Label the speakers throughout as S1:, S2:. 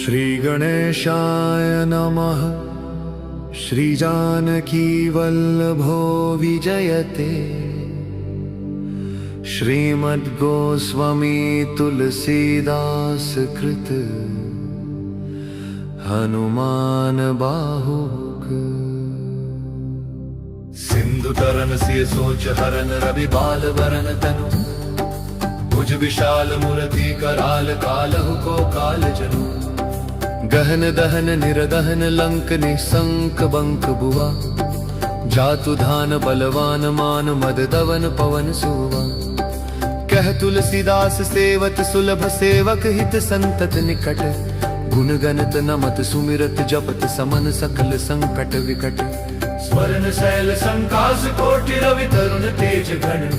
S1: श्री गणेशाय नमः। श्री जानकी वल्लभो विजयते। श्रीमद्गोस्वामी तुलसीदास कृत हनुमान बाहुक। सिंधु तरन सिय सोच हरन रवि बाल वरन तनु। भुज विशाल मूर्ति कराल कालहु को काल जनु। गहन दहन निरदहन लंक निशंक बंक बुआ। जातु धान बलवान मान मद दवन पवन सुवा। कह तुलसीदास सेवत सुलभ सेवक हित संतत निकट। गुण गणत नमत सुमिरत जपत समन सकल संकट विकट। स्वर्ण शैल संकास कोटि रवि तरुण तेज घन।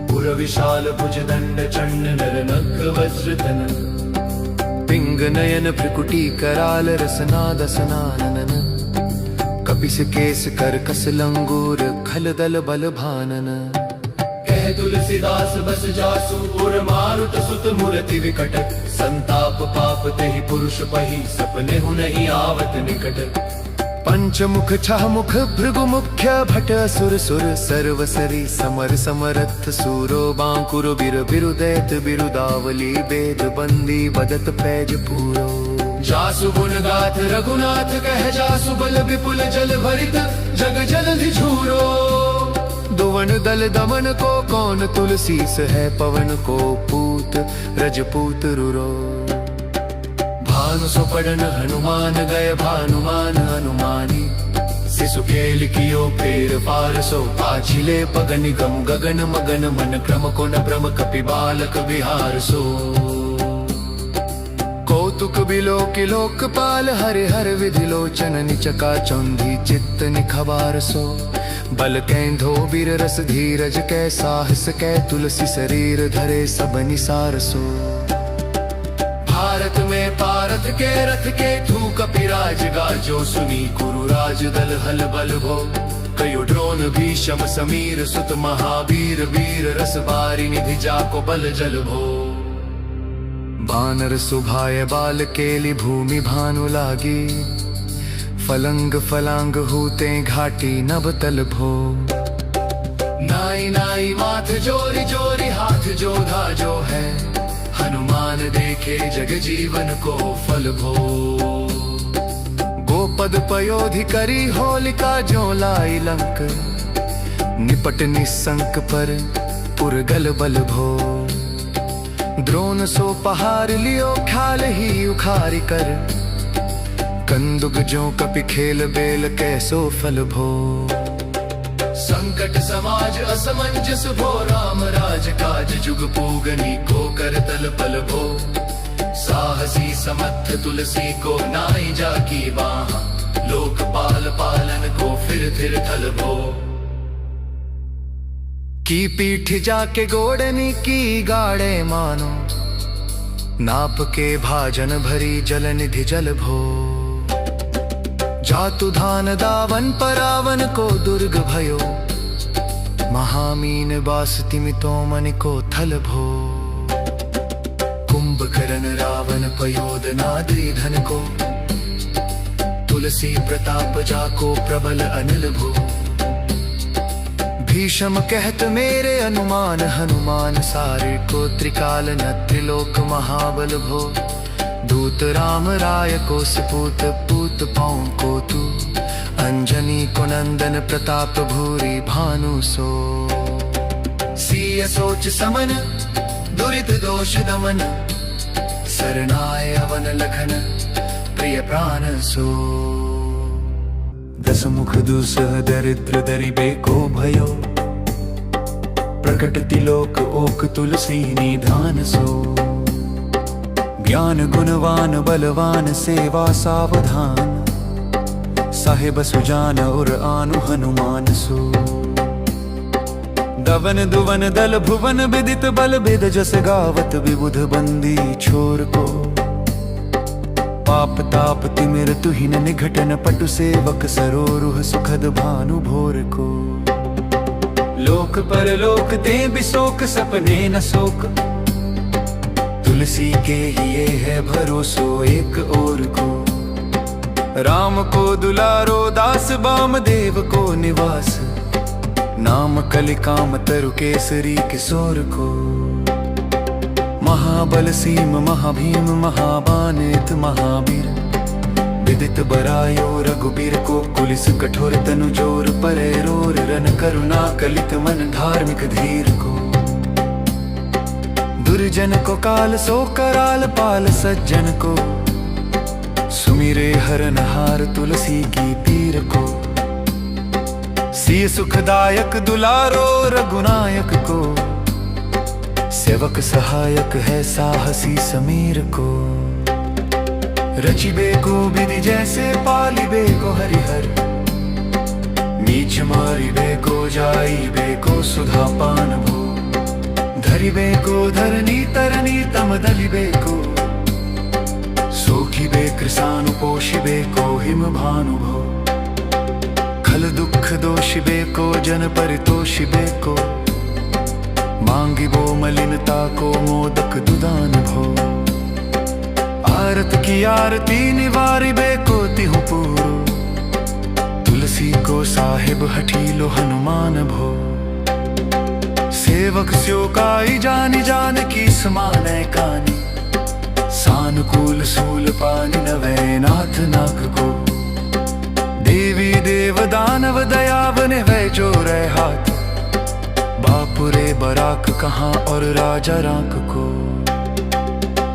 S1: पुर विशाल भुज दंड चंड नर नग वज्रधन। पिंग नयन भ्रिकुटी कराल रसना दसनानन। कपिस केस कर कस लंगूर खल दल बल भानन। कह तुलसीदास बस जासु उर मारुत सुत मूर्ति विकट। संताप पाप तेहि पुरुष पही सपने हु नहीं आवत निकट। पंचमुख छह मुख भृगु मुख्य भट असुर सुर। सर्व सरी समर समरथ सूरो बांकुर बिर बिरुदैत बिरुदावली। वेद बंदी बदत पैज पूरो। जासु गुण गाथ रघुनाथ कह जासु बल विपुल जल भरित। जग जलधि झूरो। दुवन दल दमन को कौन तुलसीस है। पवन को पूत रजपूत रुरो। भानु सुपड़न हनुमान गए भानुमान हनुमानी। शिशु खेल कियो फेर पारसो। पाछिले पग निगम गगन मगन मन क्रम को न भ्रम कपि बालक विहार सो। कौतुक बिलोक लोकपाल हरि हर विधि लोचन। निचका चौंधी चित्त निखबार सो। बल कैंधो बीर रस धीरज कै साहस कै। तुलसी शरीर धरे सब निसार सो। भारत में पारथ के रथ के थू कपिराज गाजो। सुनी कुरु राज दल हल बल भो। कयो ड्रोन भीषम समीर सुत महावीर। वीर रस बारी निधि जाको बल जल भो। बानर सुभाय बाल केली भूमि भानु लागी। फलंग फलांग हूते घाटी नभ तल भो। नाई नाई माथ जोरी जोरी हाथ जोधा जो है। हनुमान देखे जग जीवन को फल भो। गोपद पयोधि करी होलिका जो लाई लंक। निपट निसंक पर पुरगल बल भो। द्रोण सो पहाड़ लियो ख्याल ही उखारी कर। कंदुक जो कपि खेल बेल कैसो फल भो। संकट समाज असमंजस भो। राम राज काज जुग पूगनी को कर तल पल भो। साहसी समर्थ तुलसी को नाई जाकी बाहा। लोकपाल पालन को फिर थल भो। की पीठ जाके गोड़नी की गाड़े मानो। नाप के भाजन भरी जल निधि जल भो। जातु धान दावन परावन को दुर्ग भयो। महामीन बास तिमितो मन को थल भो। कुंभकर्ण रावण पयोद नाद्री धन को। तुलसी प्रताप जाको प्रबल अनिल भो। भीषम कहत मेरे अनुमान। हनुमान सारे को त्रिकाल न त्रिलोक महाबल भो। दूत राम राय को सपूत पूत पाऊं को तू। अंजनी को नंदन प्रताप भूरी भानु सो। सिय सोच समन दुरित दोष दमन। सरनाय अवन लखन प्रिय प्राण सो। दस मुख दुसह दरिद्र दरिबे को भयो। प्रकट तिलोक ओक तुलसी निधान सो। ज्ञान गुणवान बलवान सेवा सावधान। साहेब सुजान उर आनु हनुमान सो। दवन दुवन दल भुवन विदित बल भेद जस गावत। विबुध बंदी छोर को। पाप ताप तिमिर तुहिन निघटन पटु सेवक। सरोरुह सुखद भानु भोर को। लोक पर लोक ते बिसोक सपने न सोक। तुलसी के ही ये है भरोसो एक और को। राम को दुलारो दास वामदेव को निवास, नाम कलिकाम तरु केसरी किशोर को। महाबल सीम महाभीम महाबानित महावीर, विदित बरायो रघुबीर को। कुलिस कठोर तनु जोर परे रोर, रन करुणा कलित मन धार्मिक धीर को। दुर्जन को काल सो कराल पाल, सज्जन को सुमिरे हरन हार तुलसी की पीर को। सिय सुखदायक दुलारो रघुनायक को, सेवक सहायक है साहसी समीर को। रचिबे को विधि जैसे पालिबे को हरिहर, नीच मारिबे को जाइबे को सुधा पान भो। धरिबे को धरनी तरनी तम दलिबे को, सोखिबे कृसानु पोषिबे को हिम भानु भो। खल दुख दोषिबे को जन परितोषिबे को, मांगिबो मलिनता को मोदक दुदान भो। आरत की आरती निवारिबे को तिहु पूरो, तुलसी को साहिब हठीलो हनुमान भो। सेवक स्यो काई जानी जान की समाने कानी, सानुकूल सूल पानी नवै नाथ नाक को। देवी देव दानव दयावने वै जोरे हाथ, बापुरे बराक कहाँ और राजा राक को।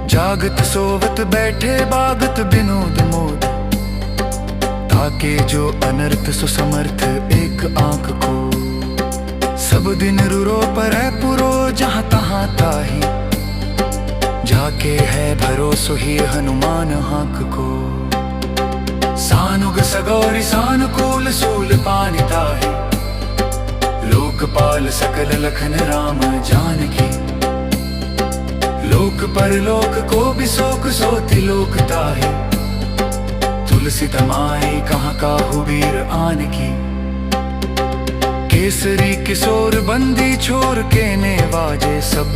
S1: जागत सोवत बैठे बागत विनोद मोद, ताके जो अनर्थ सो समर्थ एक आंख को। सब दिन रुरो पर पुरो जहाँ तहाँ ताही, जाके है भरोसो ही हनुमान हाक को। सानुग सगौरी सानुकूल सूल पानी ताही, लोकपाल सकल लखन राम जानकी। लोक परलोक को भी शोक सोति लोक ताही, तुलसी तमाई कहाँ काहू वीर आन की। केसरी किशोर बंदी छोर के ने वाजे सब,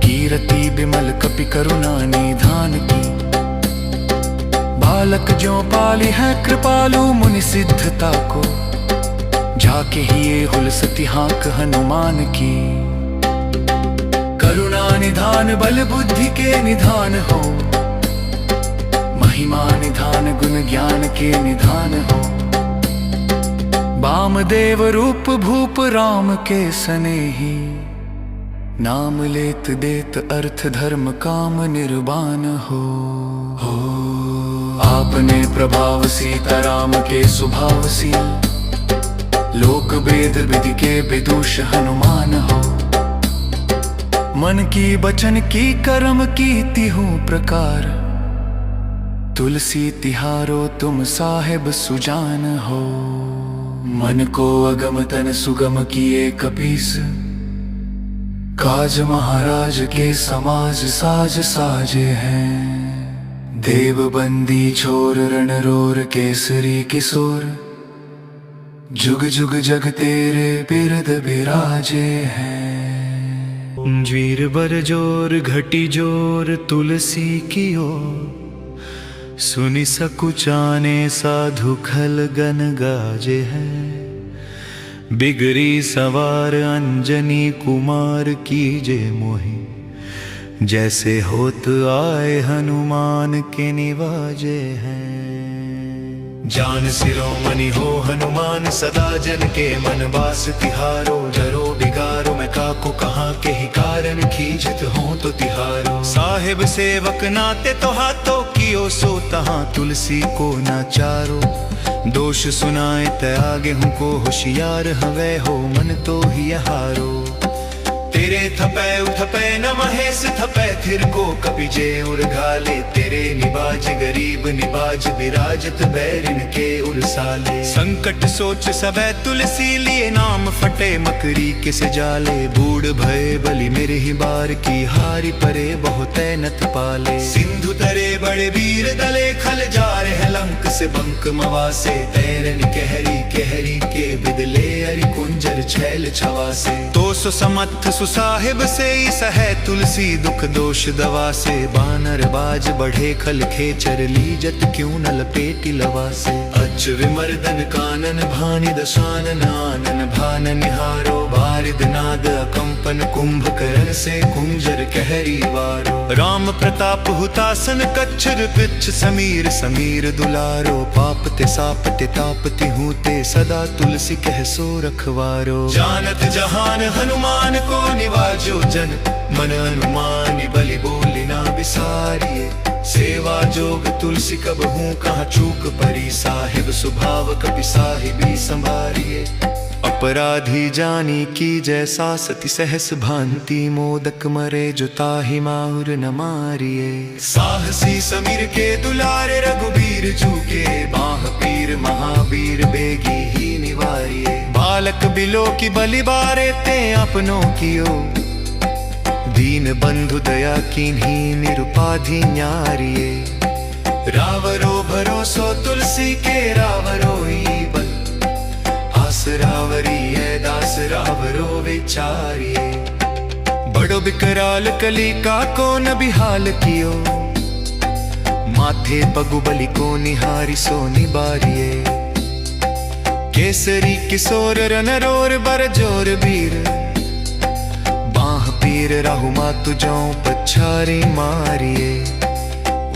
S1: कीरति बिमल कपि करुणा निधान की। बालक जो पाली है कृपालु मुनि सिद्धता को, जाके ही ये हुलसती हाँक हनुमान की। करुणा निधान बल बुद्धि के निधान हो, महिमा निधान गुण ज्ञान के निधान हो। वामदेव रूप भूप राम के सनेही, नाम लेत देत अर्थ धर्म काम निर्वाण हो। आपने प्रभाव सीताराम के स्वभाव सी, लोक वेद विधि के विदुष हनुमान हो। मन की बचन की कर्म की तिहु प्रकार, तुलसी तिहारो तुम साहिब सुजान हो। मन को अगम तन सुगम किए कपीस, काज महाराज के समाज साज साजे हैं। देव बंदी छोर रण रोर केसरी किशोर, जुग जुग जग तेरे बिरद बिराजे हैं। ज्वीर बर जोर घटी जोर तुलसी की ओर, सुनि सकुचाने साधु खल गन गाजे हैं। बिगरी सवार अंजनी कुमार कीजे मोहि, जैसे होत आए हनुमान के निवाजे हैं। जान सिरोमणि हो हनुमान सदा जन के मन बास तिहारो। डरो बिगारो मैं काको कहाँ के ही कारण, खींचत हो तो तिहारो। साहिब सेवक नाते तो हाथों कियो सो तहाँ, तुलसी को नाचारो। दोष सुनाए ते आगे हूँ को होशियार हवे हो, मन तो ही हारो। तेरे थपै उथपै न महेश थपै थिर को, कपि जे उर घाले। तेरे निबाज गरीब निबाज विराजत बैरिन के उरसाले। संकट सोच सबै तुलसी लिए, नाम फटे मकरी किस जाले। बूढ़ भय बलि मेरे ही बार की, हारी परे बहुत नत पाले। सिंधु तरे बड़े वीर दले, खल जा रहे लंक से बंक मवासे। तैरन कहरी कहरी के बिदले, अरि कुंजर छैल छवासे। तो सो समर्थ परसु साहिब से ही सहे तुलसी दुख दोष दवा से। बानर बाज बढ़े खल खेचर लीजत क्यों न लपेटी लवा से। अच विमर्दन कानन भानि दशानन आनन भान निहारो। बारिद नाद अकंपन कुंभकर्ण से कुंजर कहरी वारो। राम प्रताप हुतासन कच्छर पिच्छ समीर समीर दुलारो। पाप ते साप ते ताप ते हूँ ते सदा तुलसी कह सो रखवारो। जानत जहान हनुमान को निवाजो जन मन अनुमानी बलि बोली ना बिसारिए। सेवा जोग तुलसी कब हूँ कहाँ चूक परी। साहिब स्वभाव कपि साहिबी संभारिए। अपराधी जानी की जैसा सती सहस भांति। मोदक मरे जो ताहि माहुर न मारिए। साहसी समीर के दुलारे रघुबीर जूके। बाह पीर महावीर बेगी ही निवारिए। बालक बिलो की बलि बारे ते अपनों कियो। दीन बंधु दया कीन्ही निरुपाधि न्यारिए। रावरो भरोसो तुलसी के रावरो ही बल। आस रावरी है दास रावरो विचारिए। बड़ो बिकराल कली का को न बिहाल कियो। माथे पगु बलि को निहारी सो निबारिए। केसरी किशोर रनरोर बर जोर वीर। बाह पीर राहु मातु जाऊं पछारी मारिए।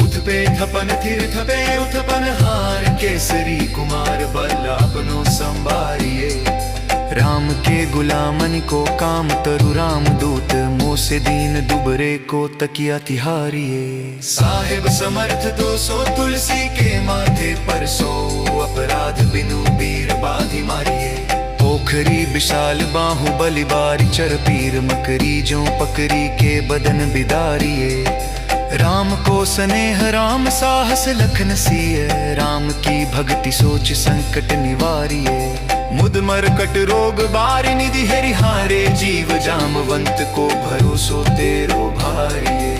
S1: उठ पे थपन थिर थपे उथपन हार। केसरी कुमार बल अपनो संभारिए। राम के गुलामन को काम तरु राम दूत। मोसे दीन दुबरे को तकिया तिहारिए। साहिब समर्थ 200 तुलसी के माथे पर सो। अपराध बिनु बीर बाधि मारिए। पोखरी विशाल बाहु बलि बारी चर पीर। मकरी जो पकरी के बदन बिदारिए। राम को स्नेह राम साहस लखन सिय। राम की भक्ति सोच संकट निवारिए। मुद मरकट रोग बारि निधि हरि हारे। जीव जामवंत को भरोसो तेरो भारिए।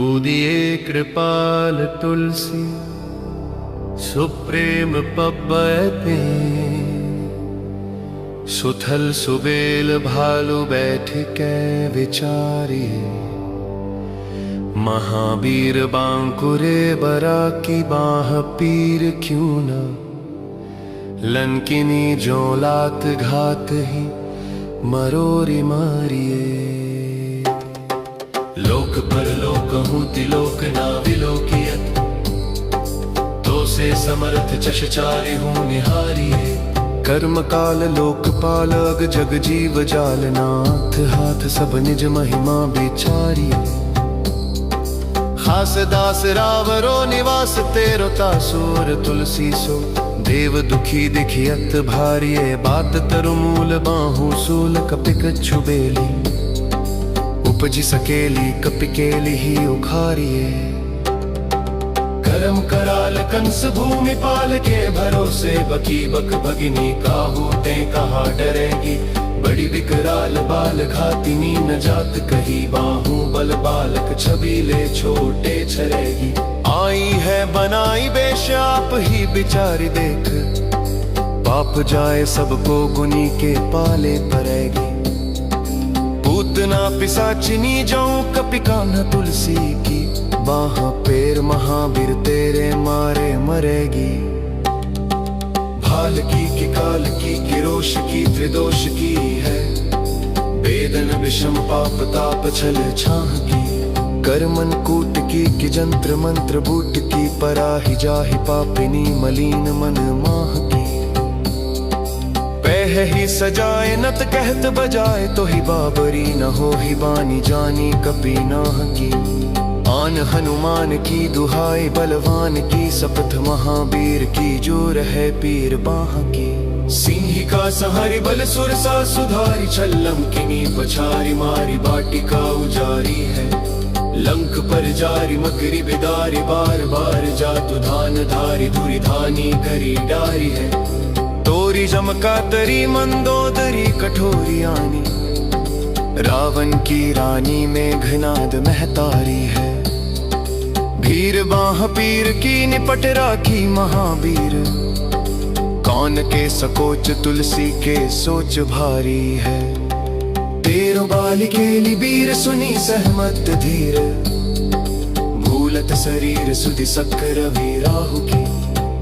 S1: उदिए कृपाल तुलसी सुप्रेम पब्बते। सुथल सुबेल भालु बैठ के विचारिए। महावीर बांकुरे बरा की बाह पीर क्यों न। लंकिनी जो लात घात ही मरोरी मारिए। लोक पर लोक हूँ तिलोक ना विलोकियत। तो से समर्थ चशचारी हूँ निहारिए। कर्म काल लोकपाल अग जग जीव जाल। नाथ हाथ सब निज महिमा बिचारिए। खास दास रावरो निवास तेरो तासुर तुलसी सो। देव दुखी दिखियत भारिये। बात तरु मूल बाहु सूल कपिक छुबेली। उपजी सकेली कपिकेली ही उखारिये। करम कराल कंस भूमि पाल के भरोसे। बकी बक भगिनी काहू ते कहा डरेगी। बड़ी विकराल बाल घातिनी न जात कही। बाहू बल बालक छबीले छोटे छरेगी। आई है बनाई बेश आप ही बिचारी देख। पाप जाए सबको गुनी के पाले पड़ेगी। पूतना पिसाचिनी जाऊं कपिका न तुलसी की। बाह पैर महावीर तेरे मारे मरेगी। भाल की काल की किरोश की त्रिदोष की है। वेदन विषम पाप ताप छल छाह की। कर्मन कूट की जंत्र मंत्र बूट की। पराहि जाहि पापिनी मलीन मन माह की। पह ही सजाए नत कहत बजाए। तो ही बाबरी न हो ही बानी जानी कपि नाह की। आन हनुमान की दुहाई बलवान की। सपथ महावीर की जो रहे पीर बाह की। सिंह का सहारी बल सुर सा सुधारी। छल्लम किनी पछारी मारी बाटिका उजारी है। लंक पर जारी मकरी बिदारी। बार बार जातु धान धारी। धुरी धानी करी डारी है। तोरी जमका तरी मंदोदरी कठोरी आनी। रावण की रानी में घनाद महतारी है। भीर बाह पीर की निपट राखी महावीर। कौन के सकोच तुलसी के सोच भारी है। तेरो बालिके लिबीर सुनी सहमत धीर भूलत शरीर सुधि सक्कर रवि राहु की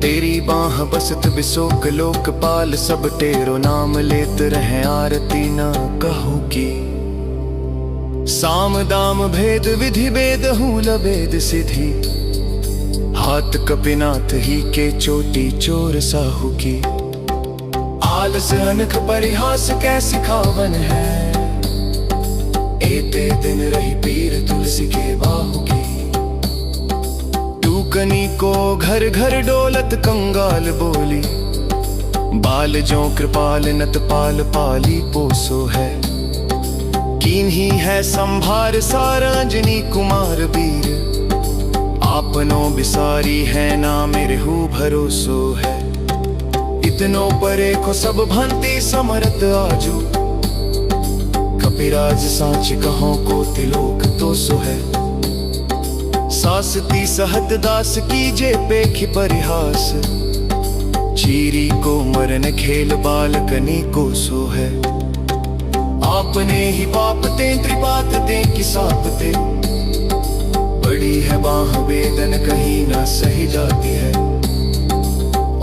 S1: तेरी बाह बसत बिसोक लोकपाल सब तेरो नाम लेत रहे आरती न कहू की साम दाम भेद विधि भेद हूँ लभेद सिद्धि हाथ कपिनाथ ही के चोटी चोर साहू की आलस अनख परिहास कैसी खावन है एते दिन रही पीर तुलसी के बाहु की टूकनी को घर घर डोलत कंगाल बोली बाल जो कृपाल नत पाल पाली पोसो है कीन ही है संभार सारंजनी कुमार वीर आपनो बिसारी है ना मेरे हु भरोसो है इतनो परे को सब भंती समरत आजू कपिराज सांच कहो को तिलोक तो सो है सासती सहत दास कीजे पेखि परिहास चीरी को मरन खेल बालकनी को सो है आपने ही पाप ते त्रिपात ते कि सापते बड़ी है बाह वेदन कहीं ना सही जाती है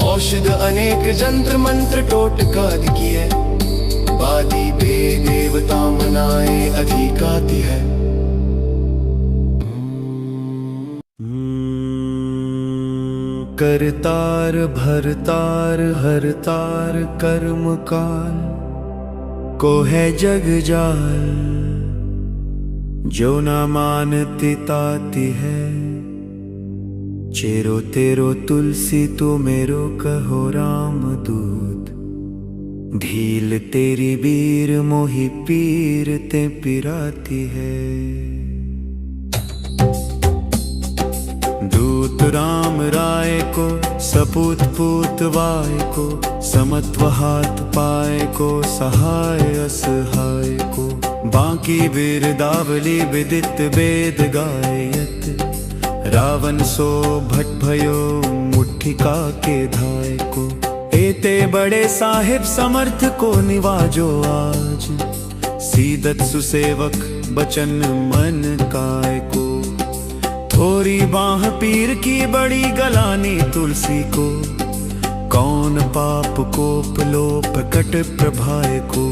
S1: औषध अनेक जंत्र मंत्र टोटकाद की है वादी बे देवता मनाए अधिकाती है करतार भरतार हरतार कर्म काल को है जग जाल जो ना मानती ताती है चेरो तेरो तुलसी तू मेरो कहो राम दूत ढील तेरी बीर मोहि पीर ते पिराती है दूत राम राय को सपूत पूत वाय को समत्व हाथ पाए को सहाय असहाय को बाकी बिरदावली विदित वेद गायत रावण सो भट भयो मुट्ठिका के धाय को एते बड़े साहिब समर्थ को निवाजो आज सीदत सुसेवक बचन मन काय को थोरी बाह पीर की बड़ी गलानी तुलसी को कौन पाप कोप लोप कट प्रभाय को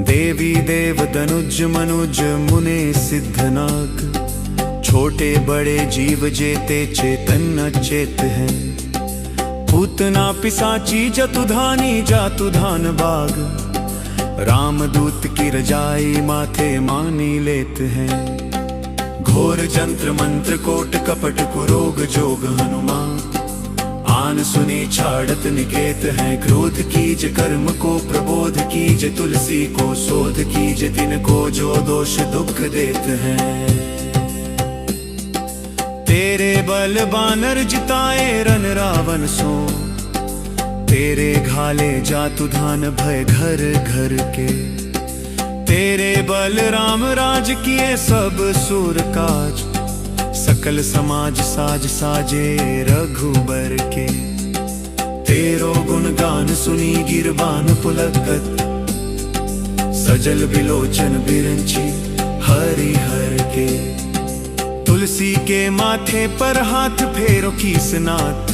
S1: देवी देव दनुज मनुज मुने सिद्धनाग छोटे बड़े जीव जेते चेतन अचेत हैं पूतना पिसाची जतुधानी जातुधान बाग रामदूत की रजाई माथे मानी लेत हैं घोर जंत्र मंत्र कोट कपट कुरोग जोग हनुमान आन सुनी छाड़त निकेत है क्रोध कीज कर्म को प्रबोध कीज तुलसी को शोध कीज तिनको जो दोष दुख देत हैं तेरे बल बानर जिताए रन रावण सो तेरे घाले जातु धान भय घर घर के तेरे बल राम राज किए सब सुर काज सकल समाज साज साजे रघुबर के तेरो गुण गान सुनी गिरबान पुलकत सजल बिलोचन बिरंची हरि हर के तुलसी के माथे पर हाथ फेरो कीसनाथ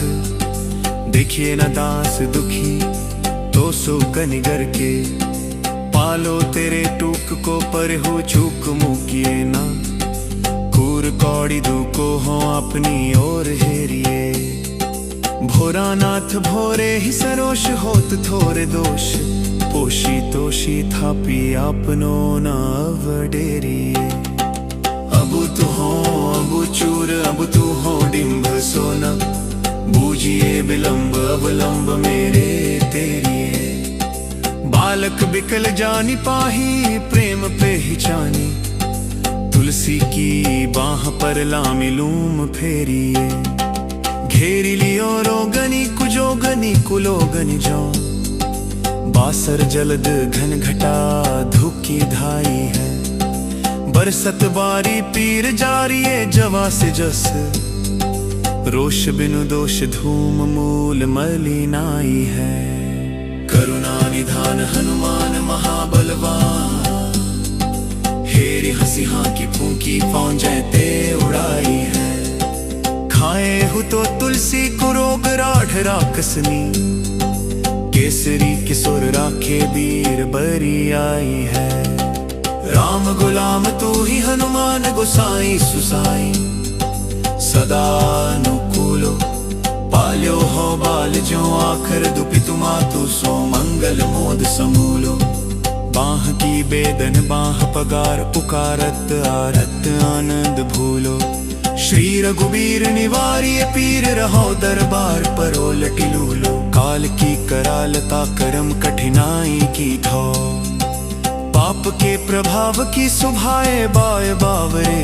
S1: देखिए न दास दुखी तो सो कनिगर के पालो तेरे टूक को पर हो चूक मुकिए ना कूर कौड़ी दुको हो अपनी ओर हेरिए भोरानाथ भोरे ही सरोष होत थोरे दोष पोशी तोशी थापी आपनो न वडेरिए अबु तू हो अबु चूर अब तू हो डिम्ब सोना बूझिए विलंब अवलंब मेरे तेरिए बालक बिकल जानी पाही प्रेम पे ही जानी तुलसी की बाह पर लामी लूम फेरिए घेरी लियो रोगनी कुजोगनी कुलोगनी जो बासर जलद घन घटा धुकी धाई है बरसत बारी पीर जारिये जवा से जस रोष बिनु दोष धूम मूल मलिनाई है करुणा निधान हनुमान महाबलवान
S2: घेरी हंसी हाँ की फूंकी फौजें ते उड़ाई है। खाए हु तो तुलसी को रोग राढ़ राकसनी, केसरी किशोर राखे बीर बरी आई है। राम गुलाम तू ही हनुमान गोसाई सुसाई, सदा अनुकूलो पाल्यो हो बाल जो आखर दुपितु मातु सो मंगल मोद समूलो। बाह की बेदन बाह पगार पुकारत आरत आनंद भूलो। श्री रघुबीर निवारिय पीर रहो दरबार परो लटिलूलो। काल की करालता करम कठिनाई की धो, पाप के प्रभाव की सुभाए बाय बावरे।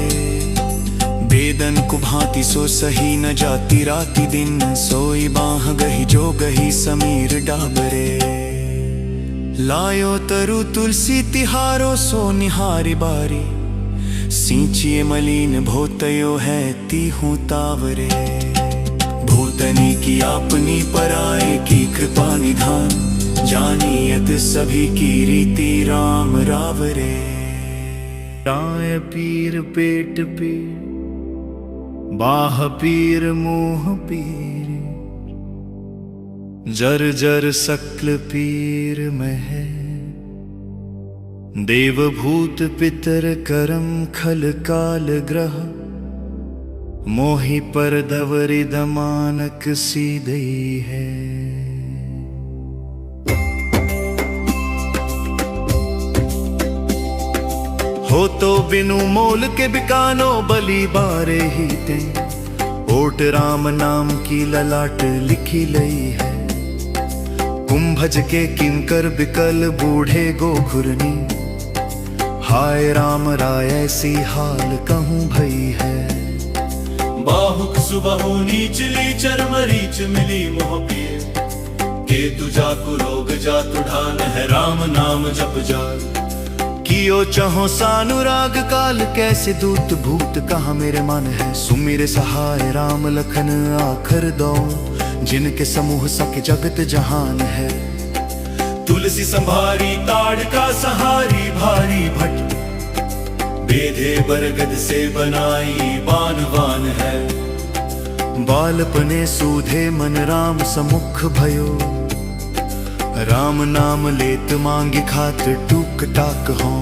S2: बेदन को भांति सो सही न जाती राति दिन, सोई बाह गही जो गही समीर डाबरे। लायो तरु तुलसी तिहारो सो निहारी बारी, सींचिए मलिन भोतयो है तीहूं तावरे। भूतनी की आपनी पराए की कृपा निधान, जानियत सभी की रीति राम रावरे।
S1: राय पीर पेट पीर, बाह पीर मुँह पीर, जर जर सकल पीर में है। देव भूत पितर करम खल काल ग्रह, मोहि पर धवरि दमानक सीधई है। हो तो बिनु मोल के बिकानो बलि बारे ही ते, ओट राम नाम की ललाट लिखी लई है। कुंभज के किंकर बिकल बूढ़े गोखुरनी, हाय राम राय ऐसी हाल कहूँ भई है।
S2: बाहुक सुबहु नीचली चरम रीच मिली मोह पिए, केतु जाकु रोग जातु ढान है राम नाम जप जाल।
S1: कियो चहो सानुराग काल, कैसे दूत भूत कहाँ मेरे मन है। सुमिर सहाय राम लखन आखर दो, जिनके समूह सके जगत जहान है।
S2: तुलसी संभारी ताड़ का सहारी भारी भट, बेधे बरगद से बनाई बानवान है।
S1: बालपने सूधे मन राम समुख भयो, राम नाम लेत मांगी खात टूक टाक हो।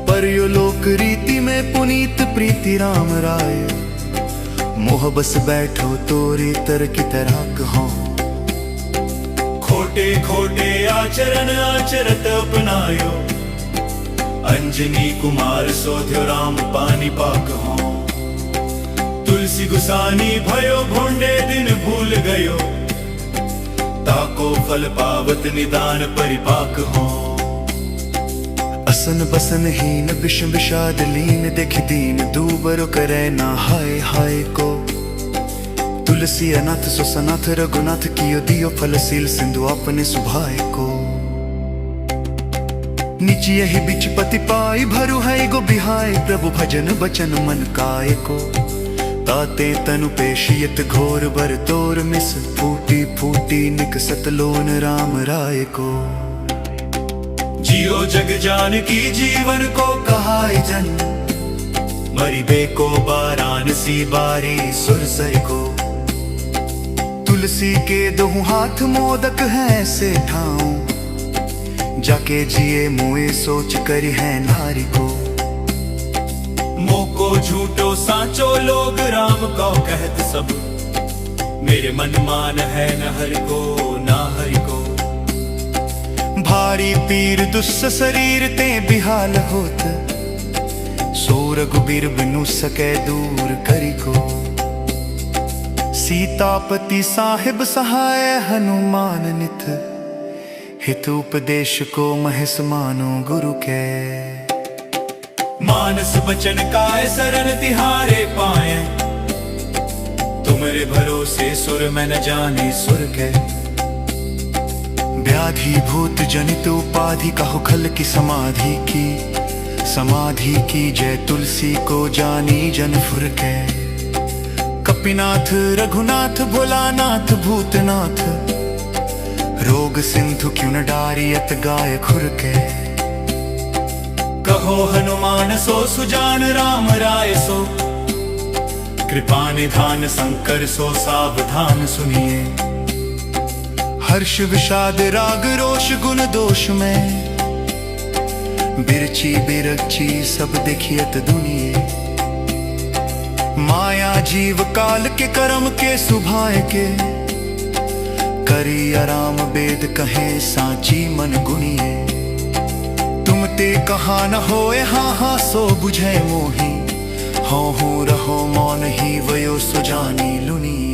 S1: पर यो लोक रीति में पुनीत प्रीति राम राय, मोह बस बैठो तोरे तर की तरह कहो।
S2: खोटे खोटे आचरण आचरत अपनायो, अंजनी कुमार सोध्यो राम पानी पाक हो। तुलसी गुसानी भयो भोंडे दिन भूल गयो, ताको फल पावत निदान परिपाक हो।
S1: असन बसन हीन विषम विषाद लीन, देख दीन दूबर करे ना हाय हाय को। तुलसी अनाथ सो सनाथ रघुनाथ, कियो दियो फलशील सिंधु अपने सुभाय को। नीची यही बिच पति पाई भरु है गो बिहाय, प्रभु भजन बचन मन काय को। ताते तनु पेशियत घोर बर तोर मिस, फूटी फूटी निकसत लोन राम राय को।
S2: जियो जग जान की जीवन को कहाय जन, मरिबे को वाराणसी बारी सुरसर को।
S1: तुलसी के दोहु हाथ मोदक है से ठाऊं, जाके जिए मुए सोच कर है नारी को।
S2: मोको झूठो साचो लोग राम को कहत सब, मेरे मन मान है न हरि को ना हरि को।
S1: भारी पीर दुस्स शरीर ते बिहाल होत, सो रघुबीर बिनु सके दूर करी को। सीतापति साहिब सहाय हनुमान नित, हित उपदेश को महस मानो गुरु के।
S2: मानस बचन काय शरण तिहारे पाए, तुमरे भरोसे सुर में न जाने सुर के।
S1: व्याधि भूत जनित उपाधि कहो खल की समाधि की, समाधि की जय तुलसी को जानी जन फुर के। कपिनाथ रघुनाथ भोलानाथ भूतनाथ, रोग सिंधु क्यों न डारियत गाय खुर के।
S2: कहो हनुमान सो सुजान राम राय सो, कृपा निधान शंकर सो सावधान सुनिए। हर्ष विषाद राग रोष गुण दोष में, बिरची बिरची सब देखियत दुनिये। माया जीव काल के कर्म के सुभाए के, करी आराम वेद कहे साची मन गुनिए। तुम ते कहा न होए हाँ हाँ सो बुझे मोही, हाँ हूँ रहो मौन ही वयो सुजानी लुनी।